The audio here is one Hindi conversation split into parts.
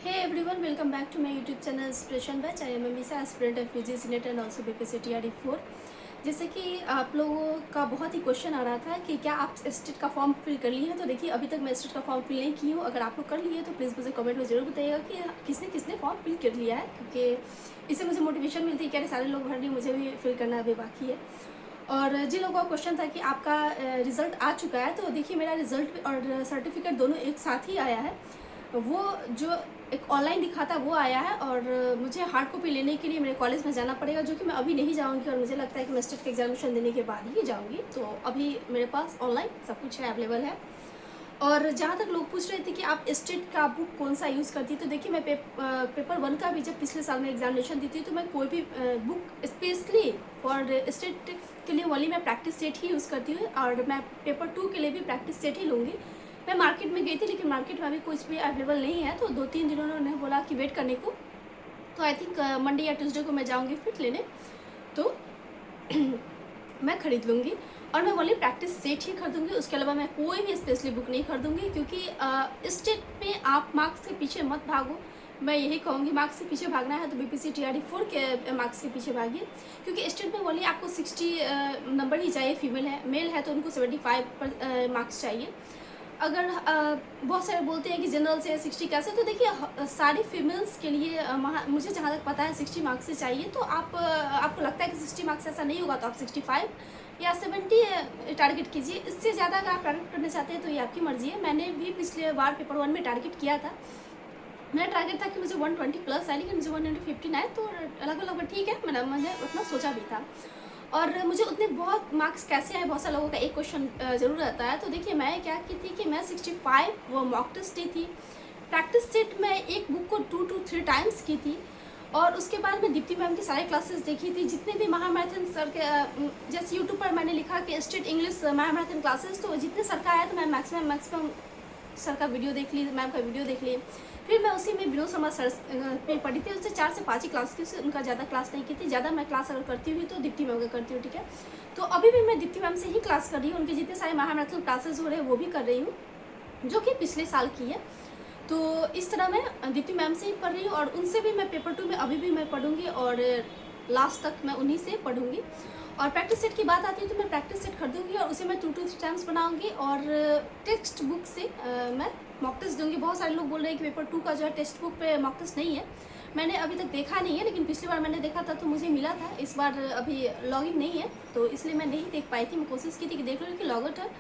Hey everyone, welcome back to my YouTube channel Inspiration Batch. I am Amisa, aspirant of UGC NET and also BPSC TRD4। जैसे कि आप लोगों का बहुत ही क्वेश्चन आ रहा था कि क्या आप स्टेट का फॉर्म फिल कर लिए हैं। तो देखिए, अभी तक मैं स्टेट का फॉर्म फिल नहीं की हूँ। अगर आप लोग कर लिए तो प्लीज़ मुझे कमेंट में ज़रूर बताइएगा कि किसने किसने फॉर्म फिल कर लिया है, क्योंकि इससे मुझे मोटिवेशन मिलती है कि अरे सारे लोग भर रही, मुझे भी फिल करना अभी बाकी है। और जिन लोगों का क्वेश्चन था कि आपका रिज़ल्ट आ चुका है, तो देखिए मेरा रिज़ल्ट और सर्टिफिकेट दोनों एक साथ ही आया है। वो जो एक ऑनलाइन दिखा था वो आया है, और मुझे हार्ड कॉपी लेने के लिए मेरे कॉलेज में जाना पड़ेगा, जो कि मैं अभी नहीं जाऊंगी, और मुझे लगता है कि मैं स्टेट का एग्जामिनेशन देने के बाद ही जाऊंगी। तो अभी मेरे पास ऑनलाइन सब कुछ है, अवेलेबल है। और जहाँ तक लोग पूछ रहे थे कि आप स्टेट का बुक कौन सा यूज़ करती है, तो देखिए मैं पेपर 1 का भी जब पिछले साल में एग्जामिनेशन दी थी, तो मैं कोई भी बुक स्पेशली फॉर स्टेट के लिए वाली मैं प्रैक्टिस सेट ही यूज़ करती हूँ, और मैं पेपर 2 के लिए भी प्रैक्टिस सेट ही लूँगी। मैं मार्केट में गई थी, लेकिन मार्केट में अभी कुछ भी अवेलेबल नहीं है, तो 2-3 दिनों उन्होंने बोला कि वेट करने को। तो आई थिंक मंडे या ट्यूसडे को मैं जाऊँगी फिट लेने, तो मैं खरीद लूँगी। और मैं ओनली प्रैक्टिस सेट ही खरीदूँगी, उसके अलावा मैं कोई भी स्पेशली बुक नहीं खरीदूँगी, क्योंकि स्टेट में आप मार्क्स के पीछे मत भागो। मैं यही कहूँगी, मार्क्स के पीछे भागना है तो बीपीएससी TRD4 के मार्क्स के पीछे भागिए, क्योंकि स्टेट में ओनली आपको 60 नंबर ही चाहिए। फीमेल है, मेल है तो उनको 75 मार्क्स चाहिए। अगर बहुत सारे बोलते हैं कि जनरल से 60 कैसे, तो देखिए सारी फीमेल्स के लिए मुझे जहाँ तक पता है 60 मार्क्स से चाहिए। तो आपको लगता है कि 60 मार्क्स ऐसा नहीं होगा, तो आप 65 या 70 टारगेट कीजिए। इससे ज़्यादा अगर आप टारगेट करना चाहते हैं तो ये आपकी मर्जी है। मैंने भी पिछले बार पेपर 1 में टारगेट किया था। मेरा टारगेट था कि मुझे 120 प्लस आए, लेकिन मुझे 159 आए, तो लगभग ठीक है। मैंने उतना सोचा भी था। और मुझे उतने बहुत मार्क्स कैसे आए, बहुत सारे लोगों का एक क्वेश्चन ज़रूर रहता है। तो देखिए मैं क्या की थी कि मैं 65 वो मॉक टेस्ट दी थी। प्रैक्टिस सेट में एक बुक को 2 to 3 टाइम्स की थी। और उसके बाद मैं दीप्ति मैम की सारी क्लासेस देखी थी, जितने भी महामैराथन सर के जैसे यूट्यूब पर मैंने लिखा कि स्टेट इंग्लिश महामैराथन क्लासेस, तो जितने सर का आया तो मैं मैक्सिमम सर का वीडियो देख ली, मैम का वीडियो देख लिए। फिर मैं उसी में विनोद शर्मा सर पे पढ़ी थी। उससे 4 से 5 ही क्लास की, उससे उनका ज़्यादा क्लास नहीं की थी। ज़्यादा मैं क्लास अगर करती हुई तो दीप्ति मैम का करती हूँ, ठीक है। तो अभी भी मैं दीप्ति मैम से ही क्लास कर रही हूँ। उनके जितने सारे महामैराथन क्लासेस हो रहे हैं वो भी कर रही हूँ, जो कि पिछले साल की है। तो इस तरह मैं दीप्ति मैम से ही पढ़ रही हूँ, और उनसे भी मैं पेपर 2 में अभी भी मैं पढ़ूंगी, और लास्ट तक मैं उन्हीं से पढ़ूंगी। और प्रैक्टिस सेट की बात आती है तो मैं प्रैक्टिस सेट खरीदूँगी, और उसे मैं 2 to 3 टाइम्स बनाऊँगी, और टेक्स्ट बुक से मैं मॉक टेस्ट दूँगी। बहुत सारे लोग बोल रहे हैं कि पेपर 2 का जो है टेक्स्ट बुक पे मॉक टेस्ट नहीं है। मैंने अभी तक देखा नहीं है, लेकिन पिछली बार मैंने देखा था तो मुझे मिला था। इस बार अभी लॉगिन नहीं है, तो इसलिए मैं नहीं देख पाई थी। मैं कोशिश की थी कि देख लो, लेकिन लॉगआउट है,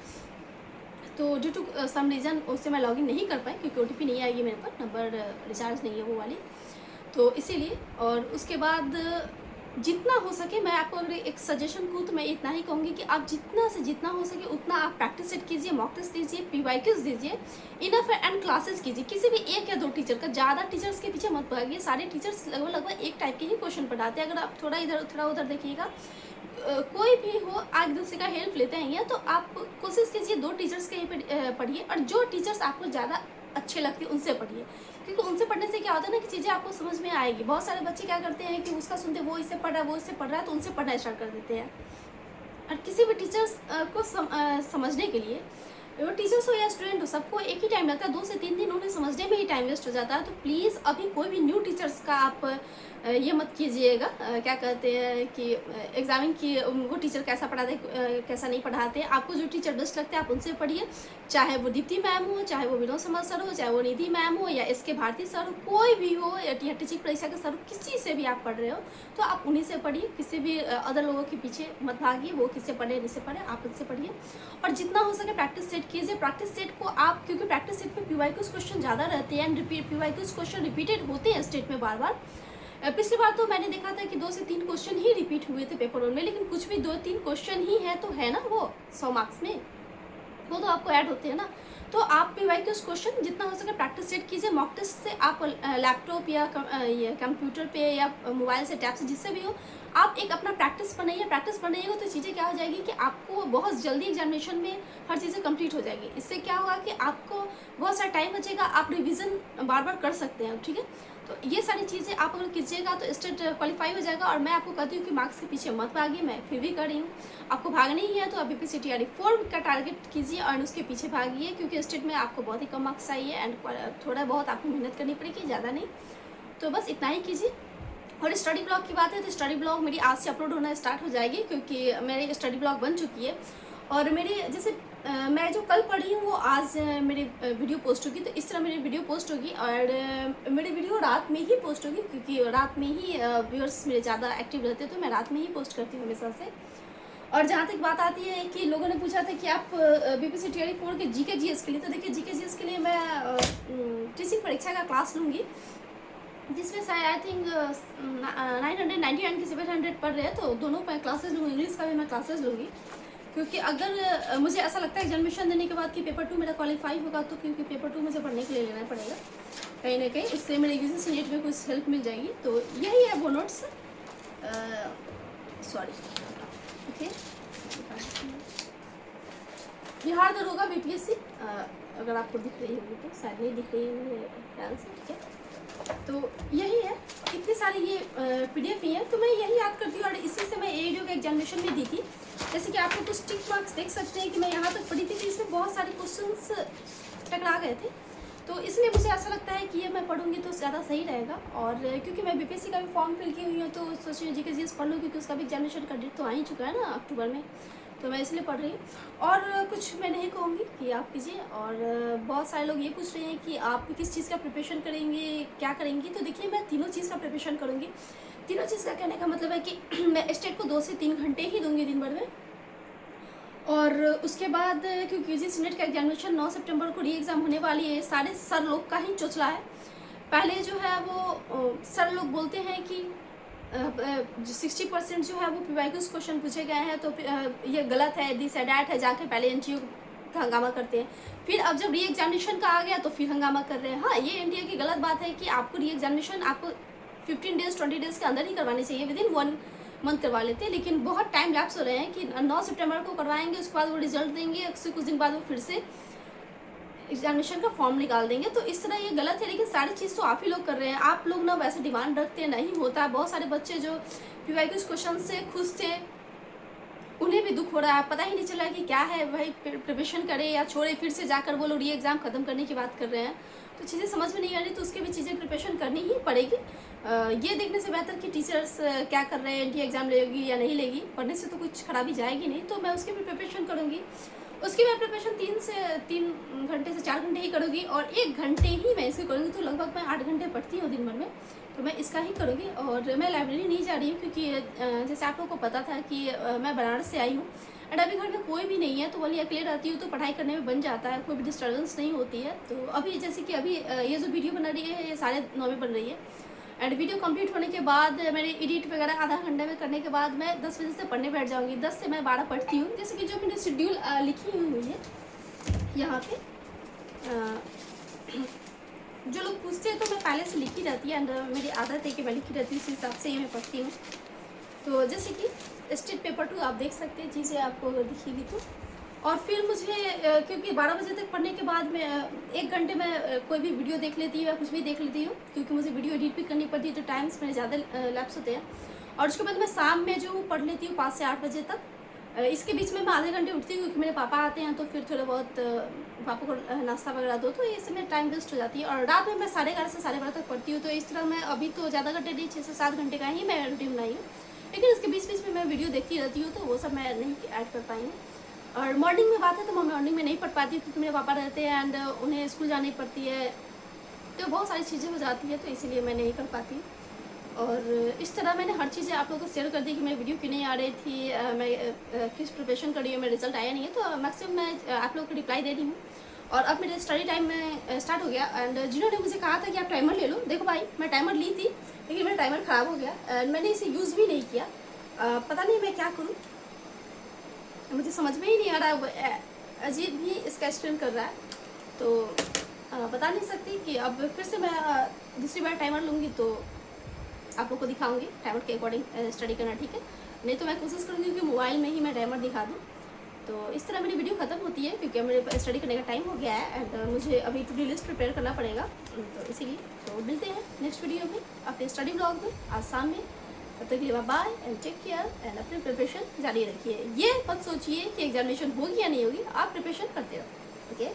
तो ड्यू टू सम रीज़न उससे मैं लॉगिन नहीं कर पाई, क्योंकि OTP नहीं आएगी मेरे पर, नंबर रिचार्ज नहीं है वो वाली, तो इसीलिए। और उसके बाद जितना हो सके, मैं आपको अगर एक सजेशन दूँ तो मैं इतना ही कहूँगी कि आप जितना से जितना हो सके उतना आप प्रैक्टिस सेट कीजिए, मॉक टेस्ट दीजिए, PYQs दीजिए, इनफ एंड क्लासेस कीजिए। किसी भी 1 या 2 टीचर का, ज़्यादा टीचर्स के पीछे मत भागिए। सारे टीचर्स लगभग एक टाइप के ही क्वेश्चन पढ़ाते हैं। अगर आप थोड़ा इधर थोड़ा उधर देखिएगा, कोई भी हो, एक दूसरे का हेल्प लेते हैं ये, तो आप कोशिश कीजिए 2 टीचर्स के ही पढ़िए, और जो टीचर्स आपको ज़्यादा अच्छे लगते हैं उनसे पढ़िए, क्योंकि उनसे पढ़ने से क्या होता है ना कि चीज़ें आपको समझ में आएगी। बहुत सारे बच्चे क्या करते हैं कि उसका सुनते वो इससे पढ़ रहा है, वो इससे पढ़ रहा है, तो उनसे पढ़ना स्टार्ट कर देते हैं। और किसी भी टीचर्स को समझने के लिए, वो टीचर्स हो या स्टूडेंट हो, सबको एक ही टाइम लगता है। 2 से 3 दिन उन्हें समझने में ही टाइम वेस्ट हो जाता है। तो प्लीज़ अभी कोई भी न्यू टीचर्स का आप ये मत कीजिएगा, क्या कहते हैं कि एग्जामिन की वो टीचर कैसा पढ़ाते हैं कैसा नहीं पढ़ाते। आपको जो टीचर बेस्ट लगते हैं आप उनसे पढ़िए, चाहे वो दीप्ति मैम हो, चाहे वो विनोद शर्मा सर हो, चाहे वो निधि मैम हो, या SK भारती सर हो, कोई भी हो, या टीचिंग परीक्षा के सर हो, किसी से भी आप पढ़ रहे हो तो आप उन्हीं से पढ़िए। किसी भी अदर लोगों के पीछे मत भागिए, वो किससे पढ़े नहीं से पढ़े, आप उनसे पढ़िए। और जितना हो सके प्रैक्टिस सेट कीजिए। प्रैक्टिस सेट को आप, क्योंकि प्रैक्टिस सेट में PYQs क्वेश्चन ज़्यादा रहते हैं, एंड PYQs क्वेश्चन रिपीटेड होते हैं स्टेट में बार बार। पिछली बार तो मैंने देखा था कि 2 से 3 क्वेश्चन ही रिपीट हुए थे पेपर 1 में, लेकिन कुछ भी 2-3 क्वेश्चन ही है तो है ना, वो 100 मार्क्स में वो तो आपको ऐड होते हैं ना। तो आप PYQs क्वेश्चन जितना हो सके प्रैक्टिस सेट कीजिए। मॉक टेस्ट से आप लैपटॉप या ये कंप्यूटर पे या मोबाइल से, टैब से, जिससे भी हो, आप एक अपना प्रैक्टिस बनाइएगा तो चीज़ें क्या हो जाएगी कि आपको बहुत जल्दी एग्जामिनेशन में हर चीज़ें कंप्लीट हो जाएगी। इससे क्या होगा कि आपको बहुत सारा टाइम बचेगा, आप रिवीजन बार बार कर सकते हैं, ठीक है। तो ये सारी चीज़ें आप अगर कीजिएगा तो स्टेट क्वालिफाई हो जाएगा। और मैं आपको कहती हूँ कि मार्क्स के पीछे मत भागिए, मैं फिर भी कर रही हूँ। आपको भागना ही है तो अभी BPCTRD4 का टारगेट कीजिए और उसके पीछे भागिए, क्योंकि स्टेट में आपको बहुत ही कम मार्क्स चाहिए एंड थोड़ा बहुत आपको मेहनत करनी पड़ेगी, ज़्यादा नहीं। तो बस इतना ही कीजिए। और स्टडी ब्लॉग की बात है तो स्टडी ब्लॉग मेरी आज से अपलोड होना स्टार्ट हो जाएगी, क्योंकि मेरी स्टडी ब्लॉग बन चुकी है। और मेरी जैसे मैं जो कल पढ़ी हूँ वो आज मेरी वीडियो पोस्ट होगी, तो इस तरह मेरी वीडियो पोस्ट होगी। और मेरी वीडियो रात में ही पोस्ट होगी, क्योंकि रात में ही व्यूअर्स मेरे ज़्यादा एक्टिव रहते हैं, तो मैं रात में ही पोस्ट करती हूँ हमेशा से। और जहाँ तक बात आती है कि लोगों ने पूछा था कि आप BPCTRD4 के GK GS के लिए, तो देखिए GK GS के लिए मैं टीचिंग परीक्षा का क्लास लूँगी, जिसमें से आई थिंक 999 की 700 पढ़ रहे हैं, तो दोनों मैं क्लासेस लूँगी, इंग्लिश का भी मैं क्लासेस लूँगी। क्योंकि अगर मुझे ऐसा लगता है एग्जामिनेशन देने के बाद कि पेपर 2 मेरा क्वालिफाई होगा, तो क्योंकि पेपर 2 मुझे पढ़ने के लिए लेना पड़ेगा कहीं ना कहीं, उससे मेरे UGC नेट में कुछ हेल्प मिल जाएगी। तो यही है वो नोट्स, सॉरी, ओके। बिहार दरोगा BPSC, अगर आपको दिख रही होगी तो, शायद नहीं दिख रही है मेरे ख्याल से, ठीक है। तो यही है, इतनी सारी ये PDF ही है, तो मैं यही याद करती हूँ। और इसी से मैं AEDO के एग्जामिनेशन में दी थी। जैसे कि आप लोग कुछ टिक मार्क्स देख सकते हैं कि मैं यहाँ तक पढ़ी थी, तो इसमें बहुत सारे क्वेश्चंस टकरा गए थे, तो इसलिए मुझे ऐसा लगता है कि ये मैं पढ़ूंगी तो ज़्यादा सही रहेगा। और क्योंकि मैं BPSC का भी फॉर्म फिल की हुई हूँ, तो सोचिए GK GS पढ़ लूँ, क्योंकि उसका भी एग्जामिनेशन का डेट तो आ ही चुका है ना अक्टूबर में, तो मैं इसलिए पढ़ रही हूँ। और कुछ मैं नहीं कहूँगी कि आप कीजिए। और बहुत सारे लोग ये पूछ रहे हैं कि आप किस चीज़ का प्रिपरेशन करेंगे, क्या करेंगी, तो देखिए मैं तीनों चीज़ का प्रिपरेशन करूँगी। तीनों चीज़ का कहने का मतलब है कि मैं स्टेट को 2 से 3 घंटे ही दूँगी दिन भर में। और उसके बाद क्योंकि UGC नेट का एग्जामिनेशन 9 सितंबर को री एग्ज़ाम होने वाली है, सारे सर लोग का ही चोचला है। पहले जो है वो सर लोग बोलते हैं कि 60% जो है वो PYQs क्वेश्चन पूछे गए हैं, तो ये गलत है, दिस है डैट है, जाके पहले NTO का हंगामा करते हैं। फिर अब जब री एग्जामिनेशन का आ गया तो फिर हंगामा कर रहे हैं। हाँ, ये इंडिया की गलत बात है कि आपको री एग्जामिनेशन आपको 15 डेज़ 20 डेज़ के अंदर ही करवानी चाहिए, विदिन 1 मंथ करवा लेते हैं। लेकिन बहुत टाइम लैप्स हो रहे हैं कि 9 सितंबर को करवाएंगे, उसके बाद वो रिजल्ट देंगे, उससे कुछ दिन बाद वो फिर से एग्जामिनेशन का फॉर्म निकाल देंगे। तो इस तरह ये गलत है। लेकिन सारी चीज़ तो आप ही लोग कर रहे हैं, आप लोग ना वैसे डिमांड रखते हैं, नहीं होता। बहुत सारे बच्चे जो PYQs क्वेश्चन से खुश थे, उन्हें भी दुख हो रहा है, पता ही नहीं चला कि क्या है, वही प्रिपरेशन करे या छोड़े, फिर से जाकर वो लोग री एग्ज़ाम ख़त्म करने की बात कर रहे हैं। तो चीज़ें समझ में नहीं आ रही, तो उसके भी चीज़ें प्रिपरेशन करनी ही पड़ेगी। ये देखने से बेहतर कि टीचर्स क्या कर रहे हैं, NTA एग्ज़ाम लेगी या नहीं लेगी, पढ़ने से तो कुछ खराबी जाएगी नहीं, तो मैं उसकी भी प्रिपरेशन करूँगी। उसकी मैं प्रिपरेशन 3 घंटे से 4 घंटे ही करूँगी, और 1 घंटे ही मैं इसकी करूँगी। तो लगभग मैं 8 घंटे पढ़ती हूँ दिन भर में, तो मैं इसका ही करूँगी। और मैं लाइब्रेरी नहीं जा रही हूँ, क्योंकि जैसे आप लोगों को पता था कि मैं बनारस से आई हूँ, एंड अभी घर में कोई भी नहीं है, तो वही अकेले रहती हूँ, तो पढ़ाई करने में बन जाता है, कोई भी डिस्टर्बेंस नहीं होती है। तो अभी जैसे कि अभी ये जो वीडियो बना रही है, ये 9:30 में बन रही है, एंड वीडियो कंप्लीट होने के बाद मेरे एडिट वगैरह आधा घंटे में करने के बाद मैं 10 बजे से पढ़ने बैठ जाऊँगी। 10 से मैं 12 पढ़ती हूँ, जैसे कि जो मैंने शेड्यूल लिखी हुई है यहाँ पे। जो लोग पूछते हैं तो मैं पहले से लिखी रहती है, एंड मेरी आदत है कि मैं लिखी रहती हूँ, उस हिसाब से ही मैं पढ़ती हूँ। तो जैसे कि स्टेट पेपर 2 आप देख सकते हैं, चीज़ें आपको अगर दिखेगी तो। और फिर मुझे क्योंकि 12 बजे तक पढ़ने के बाद मैं 1 घंटे में कोई भी वीडियो देख लेती हूँ या कुछ भी देख लेती हूँ, क्योंकि मुझे वीडियो एडिट भी करनी पड़ती है, तो टाइम्स मेरे ज़्यादा लैप्स होते हैं। और उसके बाद मैं शाम में जो पढ़ लेती हूँ 5 से 8 बजे तक। इसके बीच में मैं आधे घंटे उठती हूँ, क्योंकि मेरे पापा आते हैं, तो फिर थोड़ा बहुत पापा को नाश्ता वगैरह दो, तो इससे मेरा टाइम वेस्ट हो जाती है। और रात में मैं 11:30 से 12:30 तक पढ़ती हूँ। तो इस तरह मैं अभी तो ज़्यादा घंटे नहीं, 6 से 7 घंटे का ही मैं रूटीन बनाई हूँ, लेकिन इसके बीच बीच में मैं वीडियो देखती रहती हूँ, तो वो सब मैं नहीं ऐड कर पाई हूँ। और मॉर्निंग में बात है तो मैं मॉर्निंग में नहीं पढ़ पाती हूँ, क्योंकि मेरे पापा रहते हैं एंड उन्हें स्कूल जानी पड़ती है, तो बहुत सारी चीज़ें हो जाती है, तो इसीलिए मैं नहीं कर पाती। और इस तरह मैंने हर चीज़ें आप लोगों को शेयर कर दी कि मेरी वीडियो क्यों नहीं आ रही थी, मैं किस प्रिपरेशन कर रही हूँ, मेरा रिजल्ट आया नहीं है, तो मैक्सिमम मैं आप लोगों को रिप्लाई दे रही हूँ। और अब मेरा स्टडी टाइम में स्टार्ट हो गया, एंड जिन्होंने मुझे कहा था कि आप टाइमर ले लो, देखो भाई मैं टाइमर ली थी, लेकिन मेरा टाइमर ख़राब हो गया एंड मैंने इसे यूज़ भी नहीं किया। पता नहीं मैं क्या करूँ, मुझे समझ में ही नहीं आ रहा, अजीब ही इसका एक्सप्लेन कर रहा है, तो बता नहीं सकती कि अब फिर से मैं दूसरी बार टाइमर लूँगी तो आप लोग को दिखाऊंगी टाइमर के अकॉर्डिंग स्टडी करना, ठीक है। नहीं तो मैं कोशिश करूँगी कि मोबाइल में ही मैं टाइमर दिखा दूँ। तो इस तरह मेरी वीडियो ख़त्म होती है क्योंकि मेरे स्टडी करने का टाइम हो गया है एंड मुझे अभी टू डू लिस्ट प्रिपेयर करना पड़ेगा, तो इसीलिए तो मिलते हैं नेक्स्ट वीडियो में अपने स्टडी ब्लॉग में आज शाम में। तब तक के लिए bye and take care and अपनी प्रिपरेशन जारी रखिए। ये मत सोचिए कि एग्जामिनेशन होगी या नहीं होगी, आप प्रिपरेशन करते रहो, ओके।